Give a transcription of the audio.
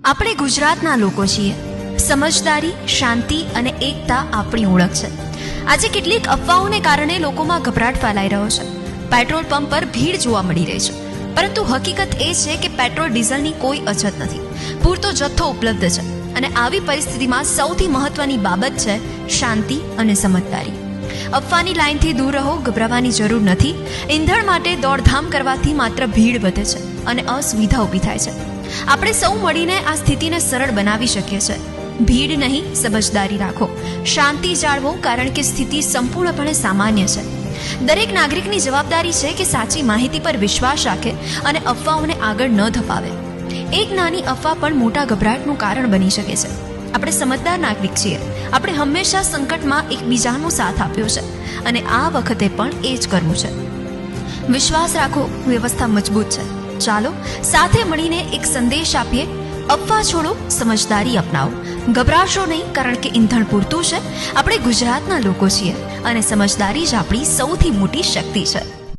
આપણે ગુજરાતના લોકો છીએ. સમજદારી, શાંતિ અને એકતા આપણી ઓળખ છે. આજે કેટલીક અફવાઓને કારણે લોકોમાં ગભરાટ ફેલાઈ રહ્યો છે. પેટ્રોલ પંપ પર ભીડ જોવા મળી રહી છે, પરંતુ હકીકત એ છે કે પેટ્રોલ ડીઝલની કોઈ અછત નથી. પૂરતો જથ્થો ઉપલબ્ધ છે અને આવી પરિસ્થિતિમાં સૌથી મહત્વની બાબત છે શાંતિ અને સમજદારી. અફવાની લાઈનથી દૂર રહો, ગભરાવાની જરૂર નથી. ઈંધણ માટે દોડધામ કરવાથી માત્ર ભીડ વધે છે અને અસુવિધા ઊભી થાય છે. આપણે સૌ મળીને આ સ્થિતિને સરળ બનાવી શકીએ છીએ. ભીડ નહીં, સમજદારી રાખો, શાંતિ જાળવો, કારણ કે સ્થિતિ સંપૂર્ણપણે સામાન્ય છે. દરેક નાગરિકની જવાબદારી છે કે સાચી માહિતી પર વિશ્વાસ રાખે અને અફવાઓને આગળ ન ધપાવે. એક નાની અફવા પણ મોટા ગભરાટનું કારણ બની શકે છે. આપણે સમજદાર નાગરિક છીએ. આપણે હંમેશા સંકટમાં એકબીજાનો સાથ આપ્યો છે અને આ વખતે પણ એ જ કરવું છે. વિશ્વાસ રાખો, વ્યવસ્થા મજબૂત છે. ચાલો સાથે મળીને એક સંદેશ આપીએ: અફવા છોડો, સમજદારી અપનાવો. ગભરાશો નહીં, કારણ કે ઈંધણ પૂરતું છે. આપણે ગુજરાતના લોકો છીએ અને સમજદારી જ આપણી સૌથી મોટી શક્તિ છે.